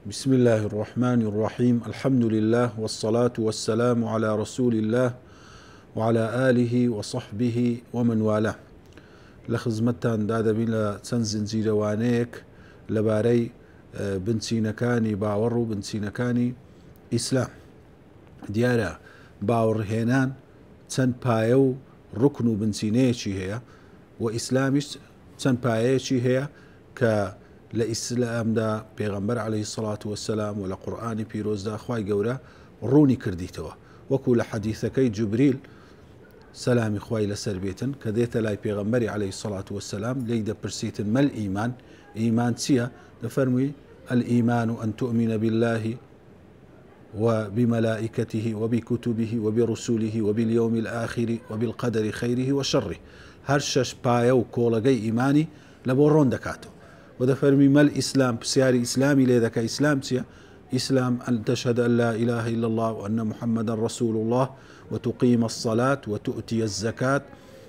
بسم الله الرحمن الرحيم. الحمد لله والصلاة والسلام على رسول الله وعلى آله وصحبه ومن والاه. لخزمتان دادا بلا تنزن زيروانيك لباري بنسينكاني باور بنسينكاني إسلام ديارة باور هينان تن بايو ركن بنسينيشي هي وإسلامش تن بايشي هي ك لإسلام دا پیغمبر عليه الصلاة والسلام ولا قرآن بيروز دا أخواي قورا روني كرديتوا وكو لحديثكي جبريل سلام إخواي لسر بيتن كديت لاي پیغمبر عليه الصلاة والسلام ليدا برسيتن ما الإيمان إيمان سيا نفرمي الإيمان أن تؤمن بالله وبملائكته وبكتبه وبرسوله وباليوم الآخر وبالقدر خيره وشره هرشش بايو كولغي إيماني لبورون دكاتو ودفرمي ما الإسلام بسياري إسلامي لذلك إسلام سيا إسلام أن تشهد أن لا إله إلا الله وأن محمدا رسول الله وتقيم الصلاة وتؤتي الزكاة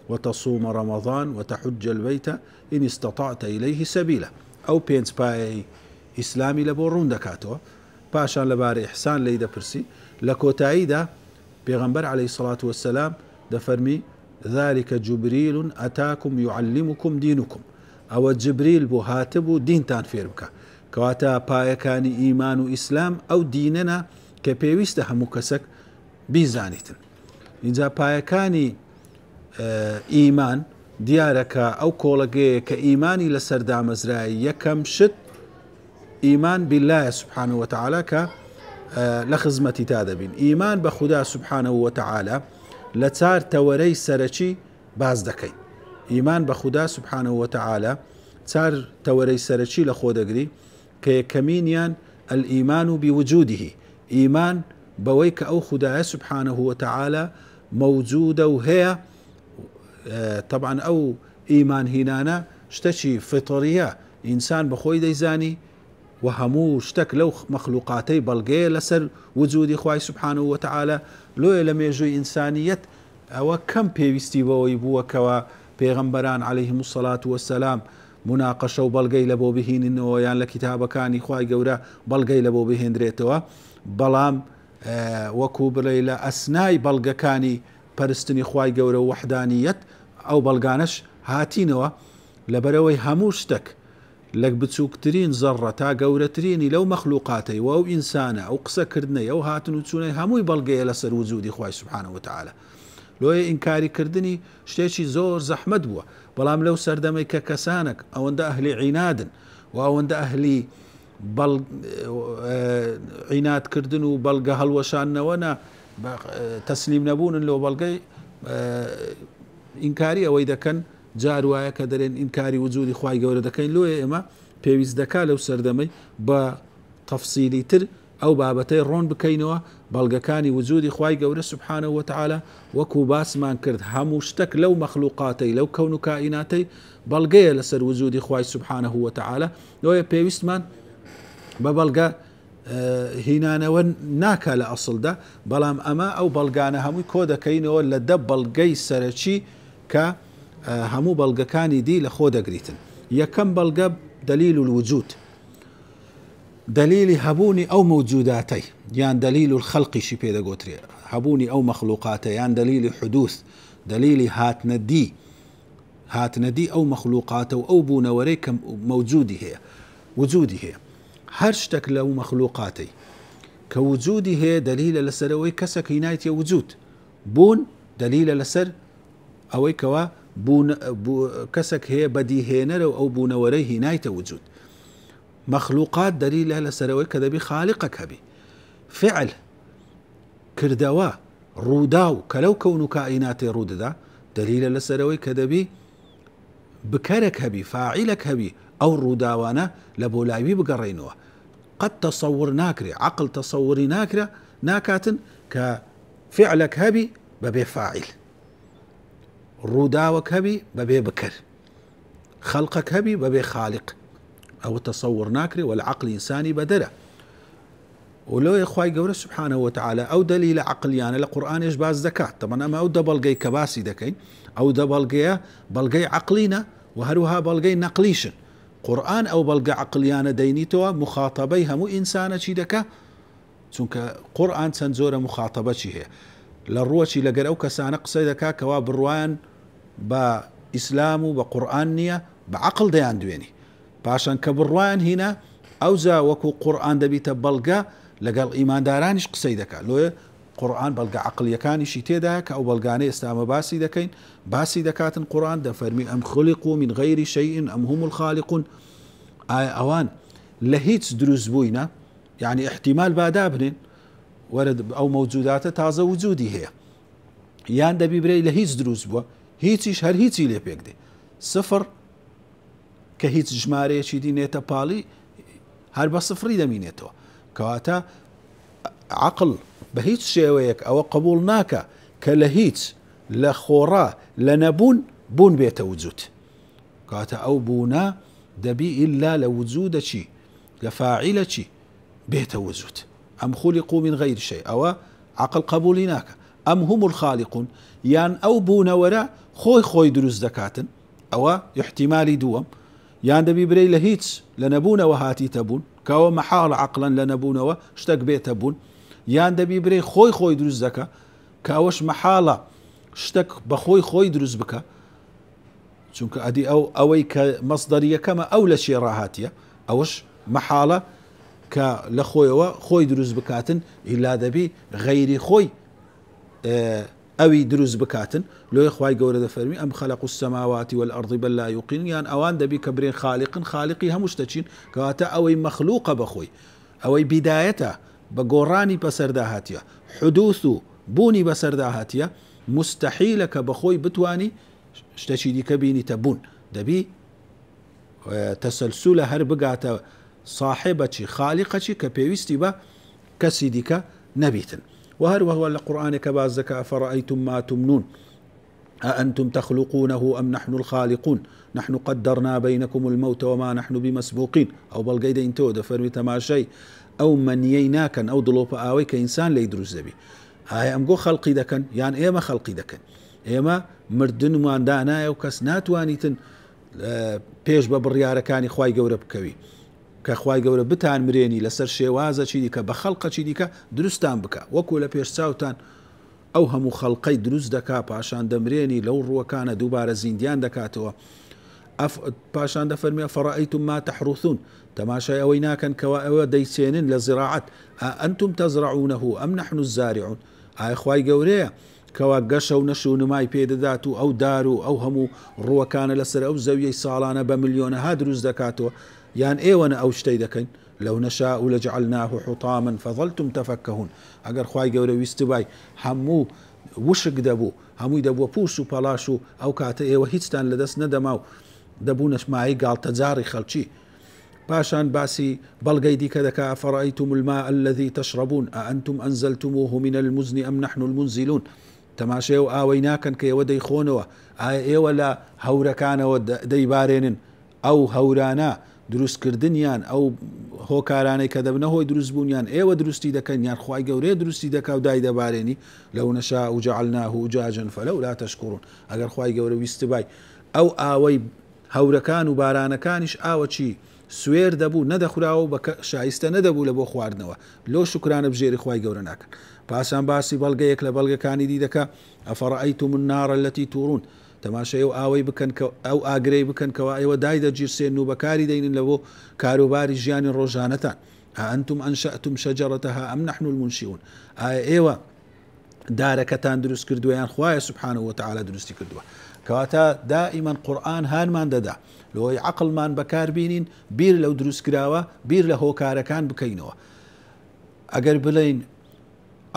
وتصوم رمضان وتحج البيت إن استطعت إليه سبيلا أو بينس باي إسلامي لبورون دكاتو باشان لباري إحسان ليدا برسي لكوتايدا بيغمبر عليه الصلاة والسلام دفرمي ذلك جبريل أتاكم يعلمكم دينكم أو جبريل بو هاتبو دين تان فيربكا كواتا بايكاني إيمان وإسلام أو ديننا كبيويست همو كسك بيزانيتن إذا بايكاني إيمان ديارك أو كولغي كإيماني لسردام مزرعي يكم شت إيمان بالله سبحانه وتعالى لخزمة تادبين إيمان بخدا سبحانه وتعالى لتار توري سرچي باز دكي إيمان بخدا سبحانه وتعالى تار توري سرچي لخودقري كيكمينيان الإيمان بوجوده إيمان بويك أو خدا سبحانه وتعالى موجودة وهي طبعا أو إيمان هنانا شتشي فطرية إنسان بخوي ديزاني وهمو شتك لو مخلوقاتي بلغي لسر وجود إخوائي سبحانه وتعالى لو لم يجوي إنسانية أو كم بيوستي بويبو كوا پیغمبران عليهم الصلاة والسلام مناقشة وبلغي لبو بهين إنه يان لكتابة كان إخوائي قورا بلغي لبو بهين دريتوا بلام وكو بريلا أسناي بلغا كاني پرستني إخوائي قورا وحدانيت أو بلغانش هاتينوا لبروي هموشتك لك بتسوكترين ذرة تا قورتريني لو مخلوقاتي أو إنسانة أو قصة كردني أو هاتنو تسوني هموي بلغي لسر وجود إخوائي سبحانه وتعالى لو إنكاري كردني شتيشي زور زحمد بوا بلام لو سردمي ككسانك أو عند أهلي عناد أو عند أهلي عناد كردنو بلغا هلوشان وانا تسليم نبون لو بلغي إنكاري أو إذا كان جار ويا كدرين إنكاري وجود إخوائي قورة دكين لو إما بيويز دكا لو سردمي بتفصيلي تر أو بابتي رون بكينوا بلغا كاني وجود إخوائي قورة سبحانه وتعالى وكو باس مان كرد هموشتك لو مخلوقاتي لو كون كائناتي بلغي لسر وجود إخوائي سبحانه وتعالى لو بيويست مان ببلغا هنا وناكا لأصل ده بلام أما أو بلغانا هموي كودا كينوا لدب بلغي سرشي ك همو بلغا كاني دي لخودا قريتن يكم بلغا دليل الوجود دليل هبوني أو موجوداتي يعني دليل الخلق شي بيدا قوتري هبوني أو مخلوقاتي يعني دليل حدوث دليل هاتندي أو مخلوقاته أو بونوريك موجودي هي وجودي هي هرشتك لو مخلوقاتي كوجودي هي دليل لسروي كسك هنايتي وجود بون دليل لسر أو كوا بون كسك هي بدي هينر أو بونوري هنايتي وجود مخلوقات دليل لسروي كذا بخالقك هبي فعل كردوا روداو كلو كون كائنات روددا دليل لسروي كذا بي بكرك هبي فاعلك هبي أو روداوانا لبولايبي بقرينوه قد تصور ناكري عقل تصوري ناكرة ناكاتن كفعلك هبي ببي فاعل روداوك هبي ببي بكر خلقك هبي ببي خالق أو تصور ناكري والعقل إنساني بدرة ولو يا إخوائي قورة سبحانه وتعالى أو دليل عقليان القرآن يشباز زكاة طبعا أما أو دبلغي كباسي دكين أو دبلغي عقلينا وهروها بلغي نقليشن قورآن ئەو بەڵگە عەقلیانە دەینیتەوە مخاتەبەی هەموو ئینسانە چی دەکا چونکە قورآن چەند زۆرە مخاتەبەچی هەیە لە ڕووەچی لەگەر ئەو کەسانە قسەی دەکا کەوا بڕوایان بە ئیسلام و بە قورآن نییە بە عەقڵ دەیان دوێنی پاشان کە بڕوایان هینە ئەوجا وەکو قورآن دەبیتە بەڵگە لەگەڵ ئیماندارانیش قسەی دەکات لۆیە قورآن بەڵگە عەقلیەکانیشی تێدایە کە ئەو بەڵگانەی ئێستامە باسی دەکەین باسی دەکاتن قورآن دەفەرمی ئەم خولقوا من غەیری شەیئین ئەم هم الخالقون ئایا ئەوان لە هیچ دروست بووینە یعنی احتیمال بادا بنێن وەرە ئەو مەوجوداتە تازە وجودی هەیە یان دەبی برەی لە هیچ دروست بووە هیچیش هەر هیچی لێ پێک دێ سفر کە هیچ ژمارەیەکی دینێتە پاڵی هەر بە سفری دەمینێتەوە کەواتە عەقڵ بە هیچ شێوەیەک ئەوە قبول ناکە کە لە هیچ لە خۆڕا لە نەبوون بوون بێتە وجود کەواتە ئەو بوونە دەبی ئیلا لە وجودە چی لە فاعیلە چی بێتە وجود ئەم خولقوا من غەیری شەی ئەوە عەقڵ قبولی ناکە ئەم هم الخالقون یان ئەو بوونەوەرە خۆی دروست دەکاتن ئەوە احتیمالی دووەم یان دەبی برەی لە هیچ لە نەبوونەوە هاتیتە بوون کەەوە مەحاڵ عەقڵەن لە نەبوونەوە شتێک بێتە بوون یان دەبی برەی خۆی دروست دەکە کە ئەوەش مەحاڵە شتێک بە خۆی دروست بکە چونکە ئەدی ئەوەی کە مەصدەریەکەمە ئەو لە چێ ڕاهاتیە ئەوەش مەحاڵە کە لە خۆی دروست بکاتن ئیلا دەبی غەیری خۆی ئەوی دروست بکاتن لۆی خوای گەورە دەفەرمی ئەم خەلەقوا السەماوات والأرض بل لا یوقینون یان ئەوان دەبی کە برێن خاڵقی هەموو شتەچین کەواتە ئەوەی مەخلوقە بەخۆی ئەوەی بیدایەتە بە گۆڕانی بەسەردا هاتیە حدوث و بوونی بەسەردا هاتیە مستحیلە کە بەخۆی بتوانی شتێکی دیکە بینیتە بوون دەبی تەسەلسولە هەر بگاتە صاحبەچی خاڵقەچی کە پێویستی بە کەسی دیکە نەبیتن وهروە لە قورآنێکە باز دەکا ئەفەڕەئەیتم ما تمنون أأنتم تخلقونه أم نحن الخالقون نحن قدرنا بينكم الموت وما نحن بمسبوقين أو بەڵگەی دەینتەوە دەفەرمی تەماشای ئەو مەنیەی ناکەن ئەو دڵۆپە ئاوەی کە ئینسان لی دروست دەبی ئایا ئەم گۆ خەڵقی دەکەن یان ئێمە خەڵقی دەکەن ئێمە مردنمان دانایە و کەس ناتوانیتن پێش بە بڕیارەکانی خوای گەورە بکەوی کە خوای گەورە بتان مرێنی لەسەر شێوازەچی دیکە بە خەڵقەچی دیکە دروستان بکە وەکو لە پێش چاوتان ئەو هەموو خەڵقەی دروست دەکا پاشان دەمرێنی لەو ڕووەکانە دووبارە زیندیان دەکاتەوە پاشان دەفەرمی ئەفەڕەئەیتم ما تەحروثون تەماشای ئەوەی ناکەن کەوا ئەوە دەیچێنن لە زراعەت ئەنتم تەزرعونه ئەم نحن الزارعون ئایا خوای گەورەیە کەوا گەشە و نەش و نمای پێدەدات و ئەو دار و ئەو هەموو ڕووەکانە لەسەر ئەو زەویەی ساڵانە بە ملیۆنەها دروست دەکاتەوە یان ئێوەنە ئەو شتەی دەکەین لەو نەشاء لەجعلناه حطاما فظلتم تفكهون ئەگەر خوای گەورە ویست بای هەموو وشک دەبوو هەمووی دەبووە پوش و پەلاش و ئەو کاتە ئێوە هیچتان لەدەست نەدەما و دەبوو نەشمایی گاڵتەجاری خەڵکی پاشان باسی بەڵگەی دیکە دەکا ئەفەڕەئەیتم الماء الذي تشربون أأنتم أنزلتموه من المزن أم نحن المنزلون تەماشای و ئاوەی ناکەن کە ئێوە دەیخۆنەوە ئایا ئێوە لە هەورەکانەوە دەیبارێنن ئەو هەورانە دروستکردنیان ئەو هۆکارانەی کە دەبنە هۆی دروست بوونیان ئێوە دروستی دەکەن یان خوای گەورەیە دروستی دەکا و دای دەبارێنی لەو نەشاء جعلناه أجاجا فلولا تشكرون ئەگەر خوای گەورە ویست بای ئەو ئاوەی هەورەکان و بارانەکانیش ئاوە چی سوێر دەبوو نەدەخوراوە بە شایستە نەدەبوو لە بۆ خواردنەوە لۆ شکرانە بژێری خوای گەورە ناکەن پاسان باسی بەڵگەیەک لە بەڵگەکانی دی دەکا ئەفەڕەئەیتم النار التي تورون تەماشای و ئاوەی بکەن ئەو ئاگرەی بکەن کەوا ئێوە دای دەگیرسێن و بەکاری دەینن لە بۆ کاروباری ژیانی ڕۆژانەتان ئەنتم ئەنشأتم شەجەرەتەها ئەم نحن المنشئون ئایا ئێوە دارەکەتان دروست کردووە یان خوایە سبحانه وتعالى دروستی کردووە کەواتە دائیمەن قورئان هانمان دەدا لۆی عەقڵمان بەکار بینین بیر لەو دروستکراوە بیر لە هۆکارەکان بکەینەوە ئەگەر بڵین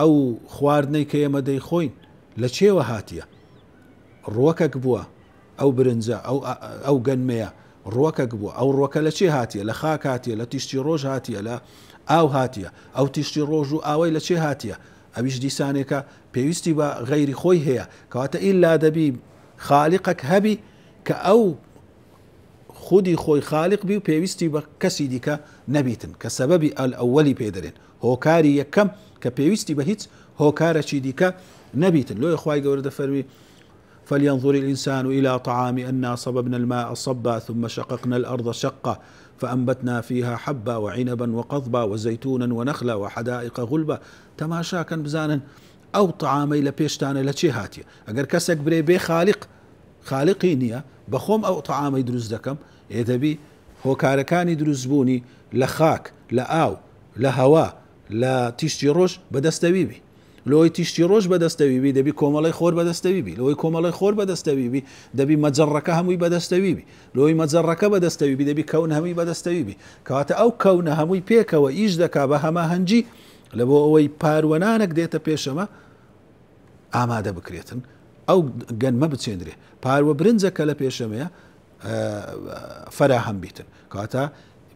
ئەو خواردنەی کە ئێمە دەیخۆین لە چێوە هاتیە ڕووەکەک بووە ئەو برنجە ئەو گەنمەیە ڕووەکەک بووە ئەو ڕووەکە لە چێ هاتیە لە خاک هاتیە لە تیشتی ڕۆژ هاتیە لە ئاو هاتیە ئەو تیشتی ڕۆژ و ئاوەی لە چێ هاتیە ئەویش دیسانێکە پێویستی بە غەیری خۆی هەیە کەواتە ئیلا دەبی خاڵقێک هەبی کە ئەو خودی خۆی خاڵق بی و پێویستی بە کەسی دیکە نەبیتن کە سەبەبی ئەوەلی پێدەرێن هۆکاری یەکەم کە پێویستی بە هیچ هۆکارەکی دیکە نەبیتن لۆی خوای گەورە دەفەرمی فلينظر الإنسان إلى طعام أنا صببنا الماء صبا ثم شققنا الأرض شقا فأنبتنا فيها حبا وعنبا وقضبا وزيتونا ونخلا وحدائق غلبا تماشا كان بزانا أو طعامي لبيشتان لچي هاتيا اگر كسك بري بي خالقي نية بخوم أو طعامي دروز دكم يدبي هو كاركاني دروز بوني لخاك لآو لهوا لا تيشتي روش بدستويبي لۆی تیشتی ڕۆژ بەدەستەویبی دەبی کۆمەڵی خۆر بەدەستەویبی لۆی کۆمەڵی خۆر بەدەستەویبی دەبی مەجەڕەکە هەمووی بەدەستەویبی لۆی مەجەڕەکە بەدەستەویبی دەبی کەون هەمووی بەدەستەویبی کەواتە ئەو کەونە هەمووی پێکەوە ئیش دەکا بە هەماهەنگی لە بۆ ئەوەی پاروەنانێک دێتە پێشەمە ئامادە بکرێتن ئەو گەنمە بچێندرێ پاروە برنجەکە لە پێشەمەیە فەراهەم بیتن کەواتە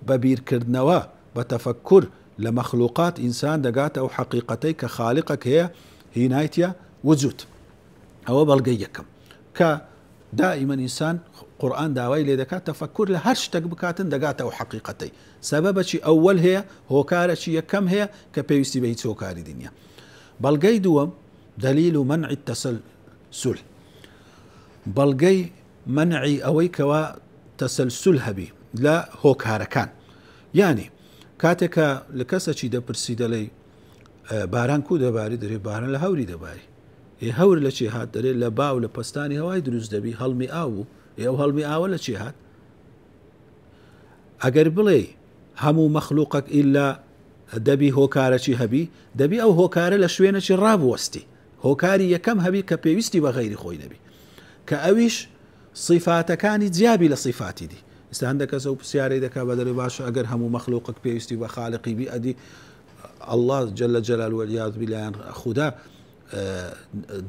بە بیرکردنەوە بە تەفەکر لە مەخلوقات ئینسان دەگاتە ئەو حەقیقەتەی کە خاڵقێک هەیە هینایتە وجود ئەوە بەڵگەی یەکەم کە دائیمەن ئینسان قورئان داوای لێ دەکات تەفەکر لە هەر شتێک بکاتن دەگاتە ئەو حەقیقەتەی سەبەبەکی ئەوەل هەیە هۆکارێکی یەکەم هەیە کە پێویستی بە هیچ هۆکاری دنیا بەڵگەی دووەم دلیل منع التسلسل بەڵگەی منعی ئەوەی کەوا تەسەلسل هەبی لە هۆکارەکان یعنی کاتێکە لە کەسەکی دەپرسی دەڵێ باران کو دەباری دەرێ باران لە هەوری دەباری هەور لە چێ هات دەرێت لە باو لە پستانی هەوای دروست دەبی هەڵمی ئاو بوو ئەو هەڵمی ئاوە لە چێ هات ئەگەر بڵێ هەموو مەخلوقك ئیلا دەبی هۆکارەکی هەبی دەبی ئەو هۆکارە لە شوێنەی ڕابوەستی هۆکاری یەکەم هەبی کە پێویستی بە غەیری خۆی نەبی کە ئەویش صیفاتەکانی جیابی لە صیفاتی دی ئێستا هەندێک کەس ئەو پرسیارەی دەکا بە دەڵێ باشە ئەگەر هەموو مەخلوقك پێویستی بە خالقی بی ئەدی الله جل جلاله والعیاذ بالله خدا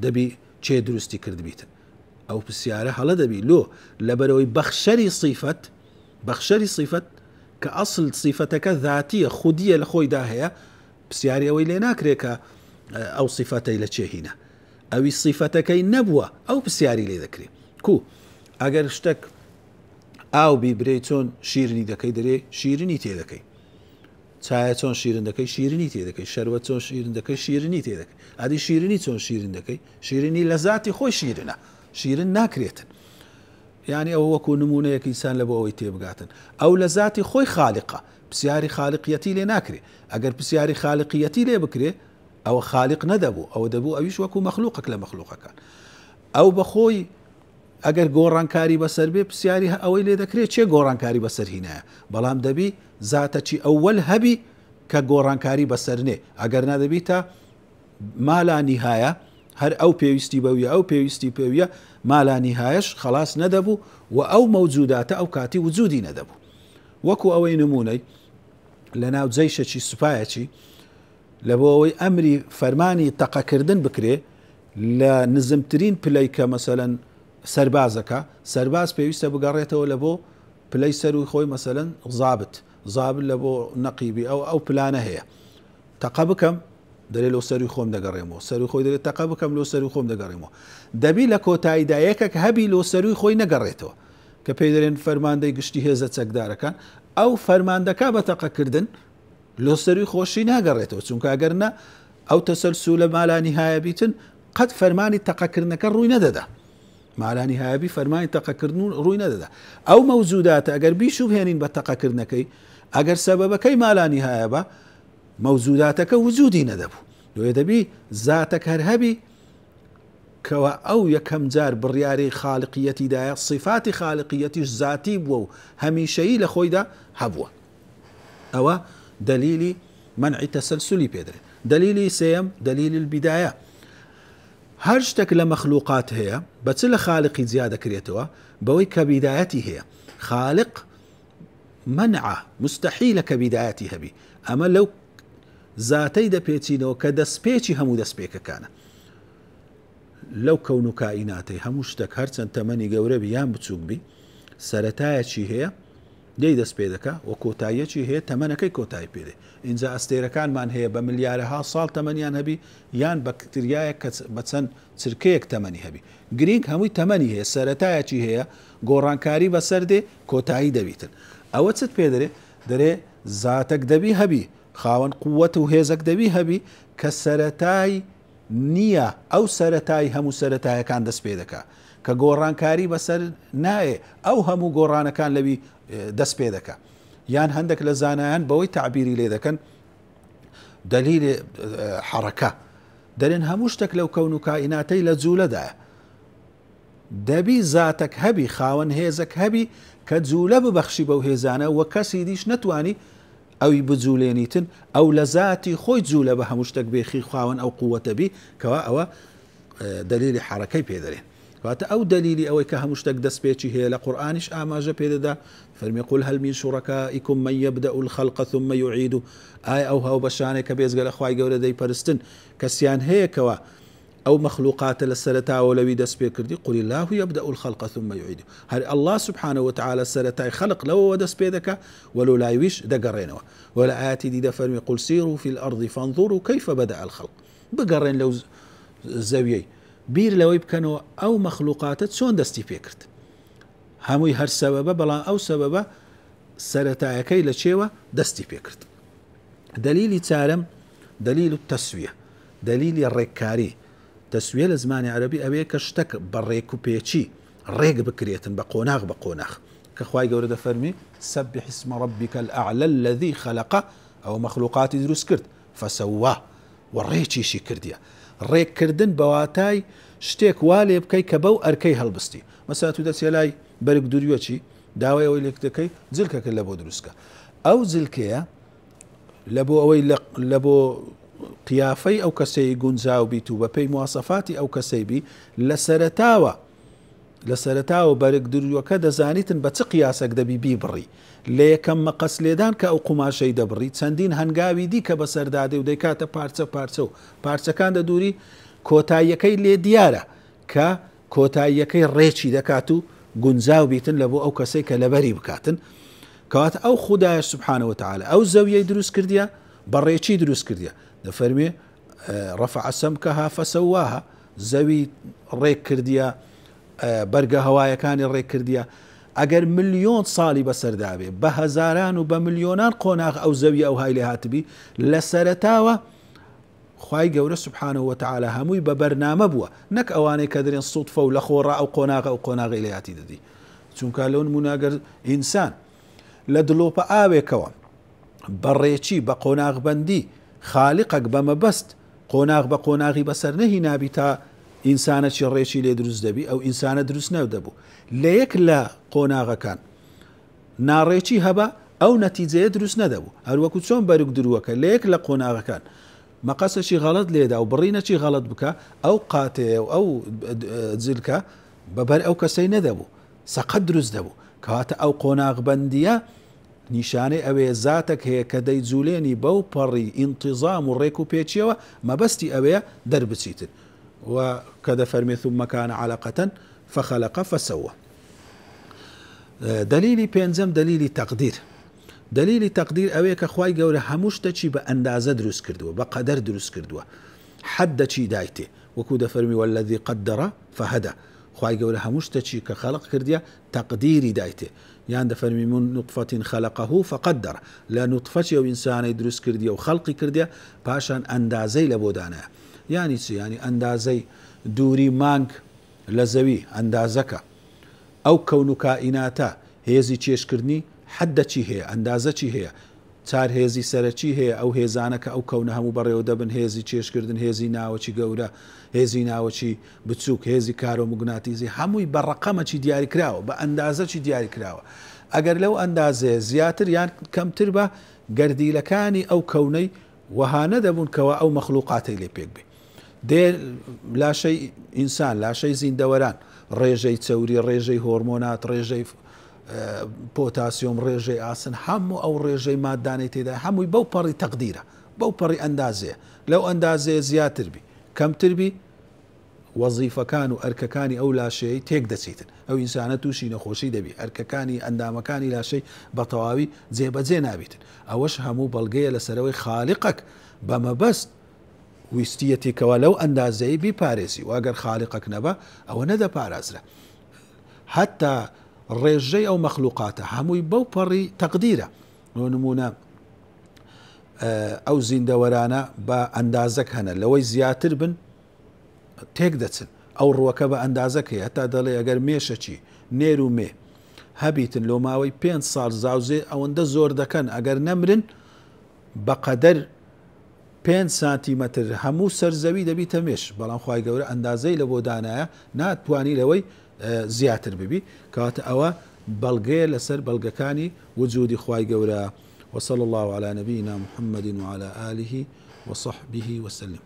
دەبی چێ دروستی کرد بیتن ئەو پرسیارە هەڵە دەبی لۆ لەبەرەوەی بەخشەری صیفەت کە ئەسڵ صیفەتەکە ذاتیە خودیە لە خۆیدا هەیە پرسیاری ئەوەی لێ ناکرێت کە ئەو صیفەتەی لە چێ هینە ئەوی صیفەتەکەی نەبووە ئەو پرسیاری لێ دەکرێت کو ئەگەر شتێک ئاو بیبرێ چۆن شیرنی دەکەی دەرێ شیرنی تێ دەکەی چایە چۆن شیرن دەکەی شیرنی تێ دەکەی شەربەت چۆن شیرن دەکەی شیرنی تێ دەکەی ئەدی شیرنی چۆن شیرن دەکەی شیرنی لە ذاتی خۆی شیرنە شیرن ناکرێتن یعنی ئەوە وەکو نمونەیەک ئینسان لە بۆ ئەوەی تێبگاتن ئەو لە ذاتی خۆی خالقە پرسیاری خالقیەتی لێ ناکرێ ئەگەر پرسیاری خالقیەتی لێ بکرێ ئەوە خالق نەدەبوو ئەوە دەبوو ئەویش وەکو مەخلوقك لە مەخلوقەکان ئەو بەخۆی ئەگەر گۆڕانکاری بەسەر بێ پرسیاری ئەوەی لێ دەکرێت چێ گۆڕانکاری بەسەر هینایە بەڵام دەبی زاتەکی ئەوەل هەبی کە گۆڕانکاری بەسەر نێ ئەگەر نادەبیتە مالا نیهایە هەر ئەو پێویستی بەویە ئەو پێویستی پێویە مالا نیهایەش خلاص نەدەبوو و ئەو مەوجوداتە ئەو کاتی وجودی نەدەبوو وەکو ئەوەی نمونەی لە ناو جەیشێکی سوپایەکی لە بۆ ئەوەی ئەمری فەرمانی تەقەکردن بکرێ لە نزمترین پلەی کە مەسەلەن سەربازەکە سەرباز پێویستە بگەڕێتەوە لە بۆ پلەی سەروی خۆی مەسەلەن زابت لە بۆ نەقیبی ئەو پلانە هەیە تەقە بکەم دەرێ لەو سەروی خۆم دەگەڕێمەوە سەروی خۆی دەرێت تەقە بکەم لەو سەروی خۆم دەگەڕێمەوە دەبی لە کۆتاییدا یەکێک هەبی لۆ سەروی خۆی نەگەڕێتەوە کە پێی دەرێن فەرماندەی گشتی هێزە چەکدارەکان ئەو فەرماندەکە بە تەقەکردن لۆ سەروی خۆشی ناگەڕێتەوە چونکە ئەگەرنە ئەو تەسەلسولە مالانی هایە بیتن قەت فەرمانی تەقەکردنەکە ڕووی نەدەدا مالانی هایبی فەرمانی تەقەکردن ڕووی نەدەدا ئەو مەوجوداتە ئەگەر بیشوب هێنین بە تەقەکردنەکەی ئەگەر سەبەبەکەی مالانی هایە بە مەوجوداتەکە وجودی نەدەبوو دوێ دەبی زاتەک هەر هەبی کەوە ئەو یەکەم جار بڕیارەی خالقیەتیدایە صیفاتی خالقیەتیش ذاتی بووە و هەمیشەیی لە خۆیدا هەبووە ئەوە دلیلی منعی تەسەلسولی پێدرێت دلیلی سێم دلیلی البیدایە هەر شتێک لە مەخلوقات هەیە بەچ لە خالقی جیا دەکرێتەوە بەوەی کە بیدایەتی هەیە خالق منعە مستحیلە کە بیدایەتی هەبی ئەمە لەو زاتەی دەپێچینەوە کە دەستپێکی هەموو دەستپێکەکانە لەو کەون و کائیناتەی هەموو شتێک هەرچەند تەمەنی گەورە بی یان بچووک بی سەرەتایەکی هەیە دەی دەست پێ دەکا و کۆتاییەکی هەیە تەمەنەکەی کۆتایی پێدێ اینجا ئەستێرەکانمان هەیە بە ملیارەها ساڵ تەمەنیان هەبی یان بەکتریایەک کە بە چەند چرکەیەک تەمەنی هەبی گرنگ هەمووی تەمەنی هەیە سەرەتایەکی هەیە گۆڕانکاری بەسەر دێ کۆتایی دەبیتن ئەوە چت پێ دەرێ زاتەک دەبی هەبی خاوەن قووەت و هێزەک دەبی هەبی کە سەرەتای نییە ئەو سەرەتای هەموو سەرەتایەکان دەست پێ دەکا کە گۆڕانکاری بەسەر نایە ئەو هەموو گۆڕانەکان لەوی دەست پێ دەکات یان هەندێک لە زانایان بەوەی تعبیری لێ دەکەن دلیلی حرەکە دەرێن هەموو شتێک لەو کەون و کائیناتەی لە جوولەدایە دەبی زاتێک هەبی خاوەن هێزێک هەبی کە جوولە ببەخشی بەو هێزانە وە کەسی دیش نەتوانی ئەوی بجوولێنیتن ئەو لە ذاتی خۆی جوولە بە هەموو شتێک بێخی خاوەن ئەو قووەتە بی کەوا ئەوە دلیلی حرەکەی پێدەرێن واتە ئەو دلیلی ئەوەی کە هەموو شتێک دەست پێچی هەیە لە قورئانیش ئاماژە پێدەدا فەرمی قل هل من شركائكم من يبدأ الخلق ثم يعيد ئایا ئەو هاو بەشانێک کە بێزگە لە خوای گەورە دەیپەرستن کەسیان هەیە کەوە ئەو مەخلوقاتە لە سەرەتاوە لەوی دەست پێ کردی قل الله يبدأ الخلق ثم يعيد هەر الله سبحانه وتعالى سەرەتای خەلق لەوەوە دەست پێ دەکا وەلو لایویش دەگەڕێنەوە ولا ئاەتی دیدە فەرمی قل سيروا في الأرض فانظروا كيف بدأ الخلق بگەڕێن لەو زەویەی بیر لەوەی بکەنەوە ئەو مەخلوقاتت چۆن دەستی پێ کرد هەمووی هەر سەبەبە بەڵام ئەو سەبەبە سەرەتایەکەی لە چێوە دەستی پێ کرد دلیلی چارەم دلیل التەسویە دلیلی ڕێککاری تەسویە لە زمانی عەرەبی ئەوەیە کە شتێک بە ڕێک و پێچی ڕێک بکرێتن بە قۆناغ بە قۆناغ کە خوای گەورە دەفەرمی سەبح اسم ربك الأعلى الذي خلق ئەو مەخلوقاتی دروست کرد فسەوا و ڕێکیشی کردیە ڕێککردن بەواتای شتێک وا لێ بکەی کە بەو ئەرکەی هەڵبستی مەسا تو دەچێ لای بەرگ دووریوەچی داوای ئەوەی لێک دەکەی جلکەکە لە بۆ دروستکە ئەو جلکەیە لە بۆ ئەوەی لە بۆ قیافەی ئەو کەسەی گونجاو بیت و بەپێی مواسەفاتی ئەو کەسەی بی لە سەرەتاوە بەرگ دووریوەکە دەزانیتن بە چ قیاسێک دەبی بیبڕی لە یەکەم مەقەس لێدان کە ئەو قوماشەی دەبڕی چەندین هەنگاوی دی کە بەسەردادێ و دەیکاتە پارچە و پارچەکان دەدووری کۆتاییەکەی لێ دیارە کە کۆتاییەکەی ڕێکی دەکات و گونجاو بیتن لە بۆ ئەو کەسەی کە لەبەری بکاتن کەواتە ئەو خودایە سبحانه وتعالى ئەو زەویەی دروست کردیە بە ڕێکی دروست کردیە دەفەرمێ رفع سمكها فسواها زەوی ڕێک کردیە بەرگە هەوایەکانی ڕێک کردیە ئەگەر ملیۆن ساڵی بەسەردابێ بە هەزاران و بە ملیۆنان قۆناغ ئەو زەوی ئەو های لێ هاتبی لە سەرەتاوە خوای گەورە سبحانه وتعالى هەمووی بە بەرنامە بووە نەک ئەوانەی کە دەرێن سوودفە و لە خۆڕا ئەو قۆناغی لێ هاتی دەدی چونکە لەو نموناگەر ئینسان لە دڵۆپە ئاوێکەوە بەڕێکی بە قۆناغبەندی خالیقەک بە مەبەست قۆناغ بە قۆناغی بەسەر نەهی نابی تا ئینسانەکی ڕێکی لێ دروست دەبی ئەو ئینسانە دروست نەودەبوو لە یەک لە قۆناغەکان ناڕێکی هەبە ئەو نەتیجەیە دروست نەدەبوو هەروەکو چۆن بەرگ درووەکە لە یەک لە قۆناغەکان مەقەسەکی غەڵەت لێدا و بڕینەکی غەڵەت بکە ئەو قاتەیە و ئەو جلکە بەبەر ئەو کەسەی نەدەبوو سەقەت دروست دەبوو کەواتە ئەو قۆناغبەندیە نیشانەی ئەوەیە زاتێک هەیە کە دەیجوولێنی بەو پەڕی ئینتیزام و ڕێک و پێچیەوە مەبەستی ئەوەیە دەربچیتن و کە دەفەرمێ ثم كان علقة فخلق فسوى دلیلی پێنجەم دلیلی تەقدیر دلیلی تەقدیر ئەوەیە کە خوای گەورە هەموو شتێکی بە ئەندازە دروست کردووە بە قەدەر دروست کردووە حەدەچی دایتێ وەکو دەفەرمی والذی قەدەڕ فهەدە خوای گەورە هەموو شتێکی کە خەڵق کردیە تەقدیری دایتێ یان دەفەرمی من نطفة خلقه فقدر لە نوتفەچی ئەو ئینسانەی دروست کردیە و خەڵقی کردیە پاشان ئەندازەی لە بۆ دانایە یانی چی ینی ئەندازەی دووری مانگ لە زەوی ئەندازەکە ئەو کەون و کائیناتە هێزی چێشکردنی حەدەچی هەیە ئەندازەچی هەیە چار هێزی سەرەکی هەیە ئەو هێزانەکە ئەو کەونە هەموو بەڕێوە دەبن هێزی چێشکردن هێزی ناوەچی گەورە هێزی ناوەچی بچووک هێزی کارۆمگناتیزی هەمووی بە ڕقەمەکی دیاری کراوە بە ئەندازەکی دیاری کراوە ئەگەر لەو ئەندازەیە زیاتر یان کەمتر بە گەردیلەکانی ئەو کەونەی وەهانە دەبوون کەەوە ئەو مەخلوقاتی لێ پێک بێ دێ لاشەی ئینسان لاشەی زیندەوەران ڕێژەی چەوری ڕێژەی هۆرمۆنات ڕێژەی پۆتاسیۆم ڕێژەی ئاسن هەموو ئەو ڕێژەی مادانەی تێدا هەمووی بەو پەڕی تەقدیرە بەو پەڕی ئەندازەیە لەو ئەندازەیە زیاتر بی کەمتر بی وەزیفەکان و ئەرکەکانی ئەو لاشەیە تێک دەچیتن ئەو ئینسانە تووشی نەخۆشی دەبی ئەرکەکانی ئەندامەکانی لاشەی بە تەواوی جێبەجێ نابیتن ئەوەش هەموو بەڵگەیە لەسەرەوەی خالیقەک بە مەبەست ویستیەتێکەوە لەو ئەندازەی بیپارێزی و ئەگەر خالیقەک نەبە ئەوە نەدەپارازرە حتا ڕێژەی ئەو مەخلوقاتە هەمووی بەو پەڕی تەقدیرە نمونە ئەو زیندەوەرانە بە ئەندازەک هەنە لەوەی زیاتر بن تێک دەچن ئەو ڕووەکە بە ئەندازەکەی هەتا دەڵێ ئەگەر مێشەچی نێر و مێ هەبیتن لۆ ماوەی 5 ساڵ زاوزێ ئەوەندە زۆر دەکەن ئەگەر نەمرن بەقەدەر 5 سانتیمەتر هەموو سەرزەوی دەبیتە مێش بەڵام خوای گەورە ئەندازەی لە بۆ دانایە ناتوانی لەوەی زیاتر ببی کەواتە ئەوە بەڵگەیە لەسەر بەڵگەکانی وجودی خوای گەورە وصلى الله على نبينا محمد وعلى آله وصحبه وسلم.